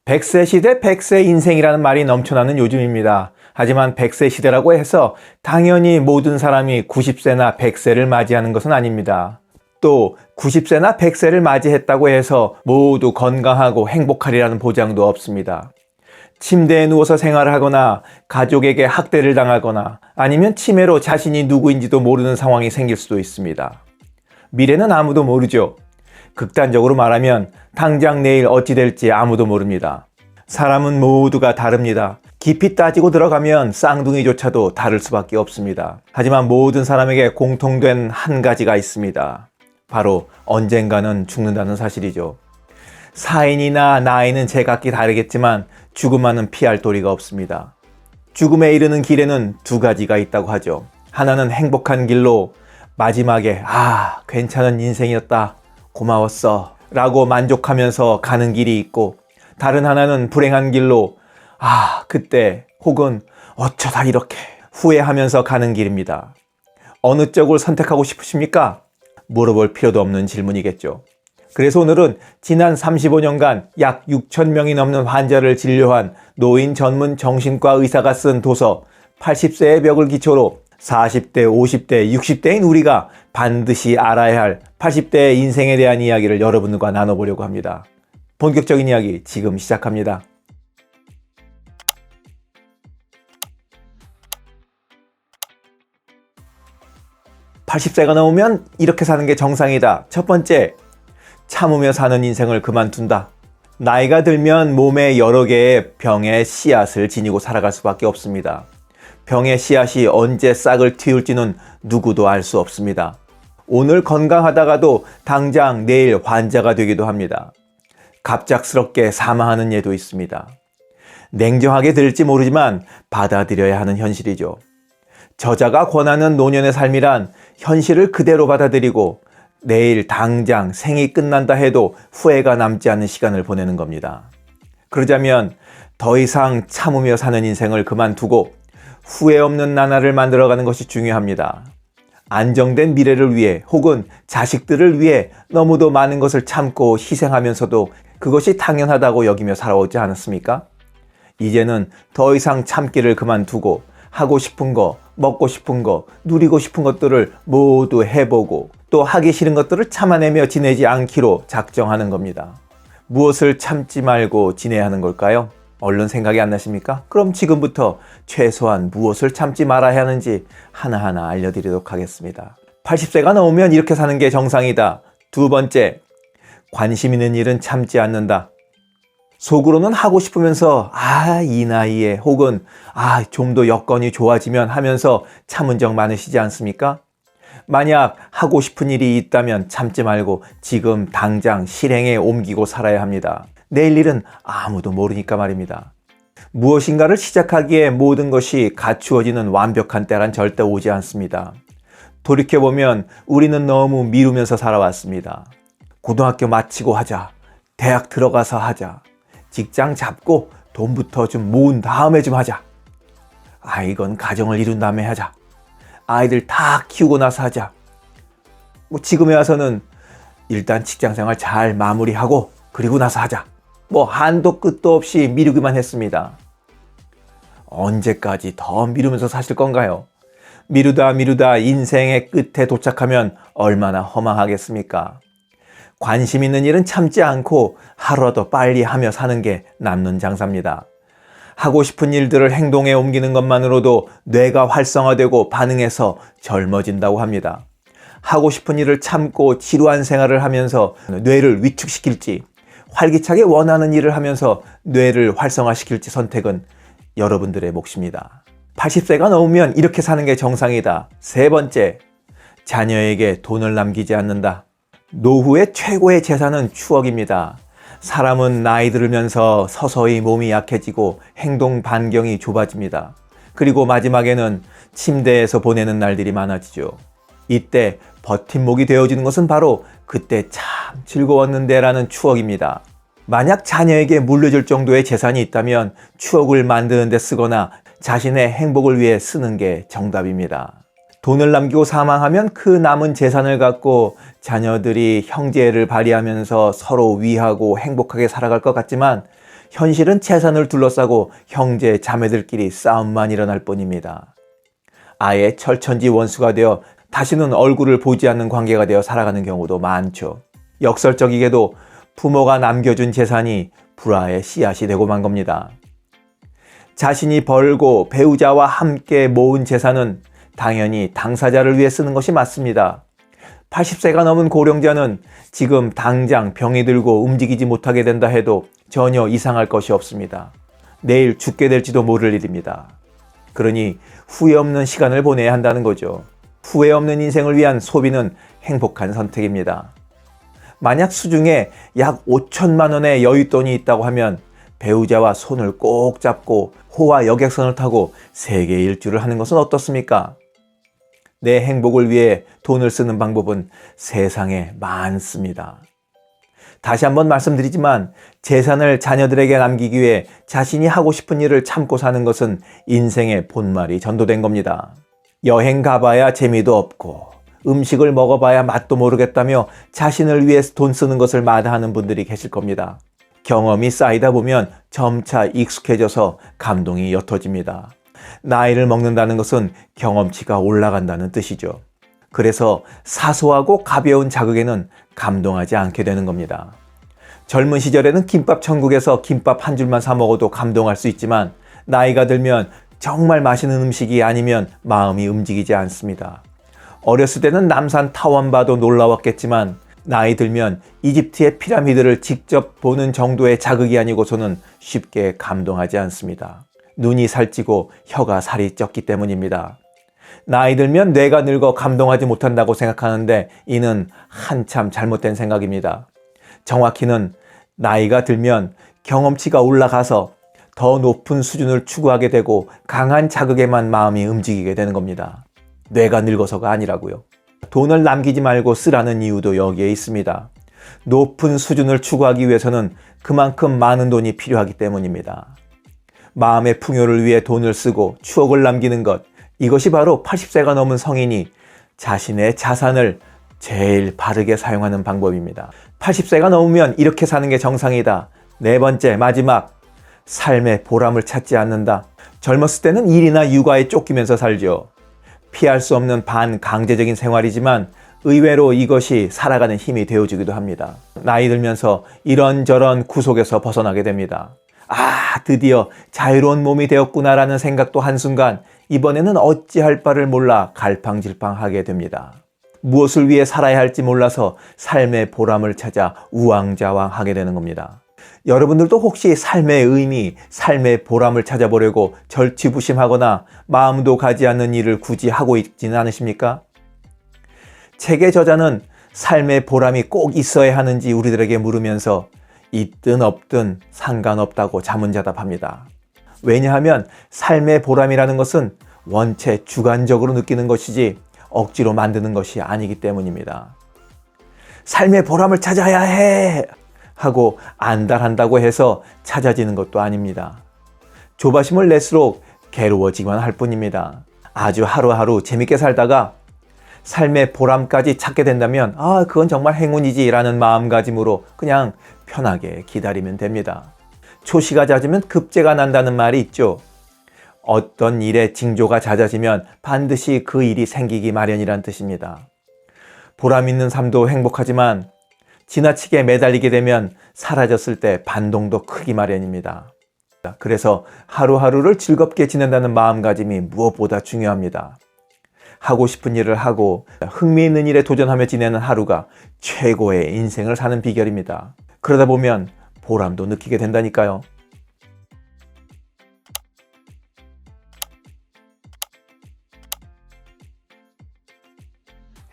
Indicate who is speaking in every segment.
Speaker 1: 100세 시대 100세 인생이라는 말이 넘쳐나는 요즘입니다. 하지만 100세 시대라고 해서 당연히 모든 사람이 90세나 100세를 맞이하는 것은 아닙니다. 또 90세나 100세를 맞이했다고 해서 모두 건강하고 행복하리라는 보장도 없습니다. 침대에 누워서 생활을 하거나 가족에게 학대를 당하거나 아니면 치매로 자신이 누구인지도 모르는 상황이 생길 수도 있습니다. 미래는 아무도 모르죠. 극단적으로 말하면 당장 내일 어찌 될지 아무도 모릅니다. 사람은 모두가 다릅니다. 깊이 따지고 들어가면 쌍둥이조차도 다를 수밖에 없습니다. 하지만 모든 사람에게 공통된 한 가지가 있습니다. 바로 언젠가는 죽는다는 사실이죠. 사인이나 나이는 제각기 다르겠지만 죽음만은 피할 도리가 없습니다. 죽음에 이르는 길에는 두 가지가 있다고 하죠. 하나는 행복한 길로 마지막에 괜찮은 인생이었다, 고마웠어 라고 만족하면서 가는 길이 있고, 다른 하나는 불행한 길로 그때 혹은 어쩌다 이렇게 후회하면서 가는 길입니다. 어느 쪽을 선택하고 싶으십니까? 물어볼 필요도 없는 질문이겠죠. 그래서 오늘은 지난 35년간 약 6,000명이 넘는 환자를 진료한 노인 전문 정신과 의사가 쓴 도서 80세의 벽을 기초로 40대, 50대, 60대인 우리가 반드시 알아야 할 80대의 인생에 대한 이야기를 여러분들과 나눠보려고 합니다. 본격적인 이야기 지금 시작합니다. (80세가) 넘으면 이렇게 사는 게 정상이다. 첫 번째, 참으며 사는 인생을 그만둔다. 나이가 들면 몸에 여러 개의 병의 씨앗을 지니고 살아갈 수밖에 없습니다. 병의 씨앗이 언제 싹을 틔울지는 누구도 알 수 없습니다. 오늘 건강하다가도 당장 내일 환자가 되기도 합니다. 갑작스럽게 사망하는 예도 있습니다. 냉정하게 들을지 모르지만 받아들여야 하는 현실이죠. 저자가 권하는 노년의 삶이란 현실을 그대로 받아들이고 내일 당장 생이 끝난다 해도 후회가 남지 않는 시간을 보내는 겁니다. 그러자면 더 이상 참으며 사는 인생을 그만두고 후회 없는 나날을 만들어가는 것이 중요합니다. 안정된 미래를 위해 혹은 자식들을 위해 너무도 많은 것을 참고 희생하면서도 그것이 당연하다고 여기며 살아오지 않았습니까? 이제는 더 이상 참기를 그만두고 하고 싶은 거, 먹고 싶은 거, 누리고 싶은 것들을 모두 해보고 또 하기 싫은 것들을 참아내며 지내지 않기로 작정하는 겁니다. 무엇을 참지 말고 지내야 하는 걸까요? 얼른 생각이 안 나십니까? 그럼 지금부터 최소한 무엇을 참지 말아야 하는지 하나하나 알려드리도록 하겠습니다. 80세가 넘으면 이렇게 사는 게 정상이다. 두 번째, 관심 있는 일은 참지 않는다. 속으로는 하고 싶으면서 이 나이에 혹은 좀 더 여건이 좋아지면 하면서 참은 적 많으시지 않습니까? 만약 하고 싶은 일이 있다면 참지 말고 지금 당장 실행에 옮기고 살아야 합니다. 내일 일은 아무도 모르니까 말입니다. 무엇인가를 시작하기에 모든 것이 갖추어지는 완벽한 때란 절대 오지 않습니다. 돌이켜보면 우리는 너무 미루면서 살아왔습니다. 고등학교 마치고 하자, 대학 들어가서 하자, 직장 잡고 돈부터 좀 모은 다음에 좀 하자, 이건 가정을 이룬 다음에 하자, 아이들 다 키우고 나서 하자. 지금에 와서는 일단 직장생활 잘 마무리하고 그리고 나서 하자. 한도 끝도 없이 미루기만 했습니다. 언제까지 더 미루면서 사실 건가요? 미루다 인생의 끝에 도착하면 얼마나 허망하겠습니까? 관심 있는 일은 참지 않고 하루라도 빨리 하며 사는 게 남는 장사입니다. 하고 싶은 일들을 행동에 옮기는 것만으로도 뇌가 활성화되고 반응해서 젊어진다고 합니다. 하고 싶은 일을 참고 지루한 생활을 하면서 뇌를 위축시킬지, 활기차게 원하는 일을 하면서 뇌를 활성화시킬지 선택은 여러분들의 몫입니다. 80세가 넘으면 이렇게 사는 게 정상이다. 세 번째, 자녀에게 돈을 남기지 않는다. 노후의 최고의 재산은 추억입니다. 사람은 나이 들으면서 서서히 몸이 약해지고 행동 반경이 좁아집니다. 그리고 마지막에는 침대에서 보내는 날들이 많아지죠. 이때 버팀목이 되어주는 것은 바로 그때 참 즐거웠는데 라는 추억입니다. 만약 자녀에게 물려줄 정도의 재산이 있다면 추억을 만드는 데 쓰거나 자신의 행복을 위해 쓰는 게 정답입니다. 돈을 남기고 사망하면 그 남은 재산을 갖고 자녀들이 형제를 발휘하면서 서로 위하고 행복하게 살아갈 것 같지만 현실은 재산을 둘러싸고 형제 자매들끼리 싸움만 일어날 뿐입니다. 아예 철천지 원수가 되어 다시는 얼굴을 보지 않는 관계가 되어 살아가는 경우도 많죠. 역설적이게도 부모가 남겨준 재산이 불화의 씨앗이 되고 만 겁니다. 자신이 벌고 배우자와 함께 모은 재산은 당연히 당사자를 위해 쓰는 것이 맞습니다. 80세가 넘은 고령자는 지금 당장 병이 들고 움직이지 못하게 된다 해도 전혀 이상할 것이 없습니다. 내일 죽게 될지도 모를 일입니다. 그러니 후회 없는 시간을 보내야 한다는 거죠. 후회 없는 인생을 위한 소비는 행복한 선택입니다. 만약 수중에 약 5천만 원의 여윳돈이 있다고 하면 배우자와 손을 꼭 잡고 호화 여객선을 타고 세계 일주를 하는 것은 어떻습니까? 내 행복을 위해 돈을 쓰는 방법은 세상에 많습니다. 다시 한번 말씀드리지만 재산을 자녀들에게 남기기 위해 자신이 하고 싶은 일을 참고 사는 것은 인생의 본말이 전도된 겁니다. 여행 가봐야 재미도 없고 음식을 먹어봐야 맛도 모르겠다며 자신을 위해 돈 쓰는 것을 마다하는 분들이 계실 겁니다. 경험이 쌓이다 보면 점차 익숙해져서 감동이 옅어집니다. 나이를 먹는다는 것은 경험치가 올라간다는 뜻이죠. 그래서 사소하고 가벼운 자극에는 감동하지 않게 되는 겁니다. 젊은 시절에는 김밥 천국에서 김밥 한 줄만 사 먹어도 감동할 수 있지만 나이가 들면 정말 맛있는 음식이 아니면 마음이 움직이지 않습니다. 어렸을 때는 남산 타원 봐도 놀라웠겠지만 나이 들면 이집트의 피라미드를 직접 보는 정도의 자극이 아니고서는 쉽게 감동하지 않습니다. 눈이 살찌고 혀가 살이 쪘기 때문입니다. 나이 들면 뇌가 늙어 감동하지 못한다고 생각하는데 이는 한참 잘못된 생각입니다. 정확히는 나이가 들면 경험치가 올라가서 더 높은 수준을 추구하게 되고 강한 자극에만 마음이 움직이게 되는 겁니다. 뇌가 늙어서가 아니라고요. 돈을 남기지 말고 쓰라는 이유도 여기에 있습니다. 높은 수준을 추구하기 위해서는 그만큼 많은 돈이 필요하기 때문입니다. 마음의 풍요를 위해 돈을 쓰고 추억을 남기는 것, 이것이 바로 80세가 넘은 성인이 자신의 자산을 제일 바르게 사용하는 방법입니다. 80세가 넘으면 이렇게 사는 게 정상이다. 네 번째, 마지막, 삶의 보람을 찾지 않는다. 젊었을 때는 일이나 육아에 쫓기면서 살죠. 피할 수 없는 반강제적인 생활이지만 의외로 이것이 살아가는 힘이 되어주기도 합니다. 나이 들면서 이런저런 구속에서 벗어나게 됩니다. 아, 드디어 자유로운 몸이 되었구나라는 생각도 한순간 이번에는 어찌할 바를 몰라 갈팡질팡하게 됩니다. 무엇을 위해 살아야 할지 몰라서 삶의 보람을 찾아 우왕좌왕하게 되는 겁니다. 여러분들도 혹시 삶의 의미, 삶의 보람을 찾아보려고 절치부심하거나 마음도 가지 않는 일을 굳이 하고 있지는 않으십니까? 책의 저자는 삶의 보람이 꼭 있어야 하는지 우리들에게 물으면서 있든 없든 상관없다고 자문자답합니다. 왜냐하면 삶의 보람이라는 것은 원체 주관적으로 느끼는 것이지 억지로 만드는 것이 아니기 때문입니다. 삶의 보람을 찾아야 해! 하고 안달한다고 해서 찾아지는 것도 아닙니다. 조바심을 낼수록 괴로워지기만 할 뿐입니다. 아주 하루하루 재밌게 살다가 삶의 보람까지 찾게 된다면 그건 정말 행운이지 라는 마음가짐으로 그냥 편하게 기다리면 됩니다. 초시가 잦으면 급제가 난다는 말이 있죠. 어떤 일의 징조가 잦아지면 반드시 그 일이 생기기 마련이란 뜻입니다. 보람 있는 삶도 행복하지만 지나치게 매달리게 되면 사라졌을 때 반동도 크기 마련입니다. 그래서 하루하루를 즐겁게 지낸다는 마음가짐이 무엇보다 중요합니다. 하고 싶은 일을 하고 흥미있는 일에 도전하며 지내는 하루가 최고의 인생을 사는 비결입니다. 그러다 보면 보람도 느끼게 된다니까요.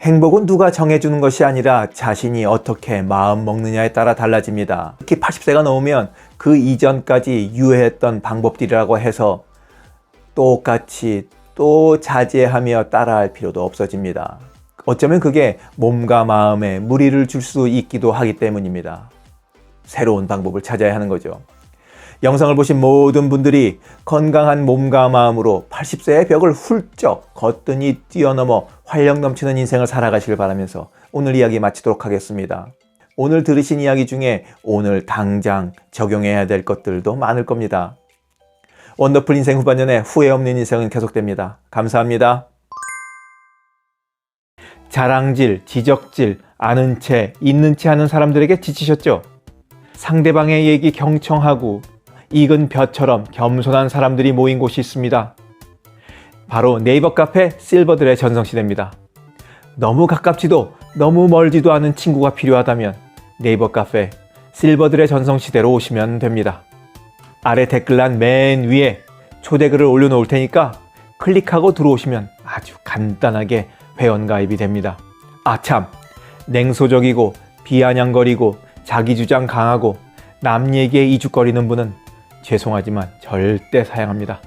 Speaker 1: 행복은 누가 정해주는 것이 아니라 자신이 어떻게 마음 먹느냐에 따라 달라집니다. 특히 80세가 넘으면 그 이전까지 유해했던 방법들이라고 해서 똑같이 또 자제하며 따라할 필요도 없어집니다. 어쩌면 그게 몸과 마음에 무리를 줄 수 있기도 하기 때문입니다. 새로운 방법을 찾아야 하는 거죠. 영상을 보신 모든 분들이 건강한 몸과 마음으로 80세의 벽을 훌쩍 거뜬히 뛰어넘어 활력 넘치는 인생을 살아가시길 바라면서 오늘 이야기 마치도록 하겠습니다. 오늘 들으신 이야기 중에 오늘 당장 적용해야 될 것들도 많을 겁니다. 원더풀 인생 후반년에 후회 없는 인생은 계속됩니다. 감사합니다. 자랑질, 지적질, 아는 채, 있는 채 하는 사람들에게 지치셨죠? 상대방의 얘기 경청하고 익은 벼처럼 겸손한 사람들이 모인 곳이 있습니다. 바로 네이버 카페 실버들의 전성시대입니다. 너무 가깝지도 너무 멀지도 않은 친구가 필요하다면 네이버 카페 실버들의 전성시대로 오시면 됩니다. 아래 댓글란 맨 위에 초대글을 올려놓을 테니까 클릭하고 들어오시면 아주 간단하게 회원가입이 됩니다. 아참, 냉소적이고 비아냥거리고 자기주장 강하고 남 얘기에 이죽거리는 분은 죄송하지만 절대 사양합니다.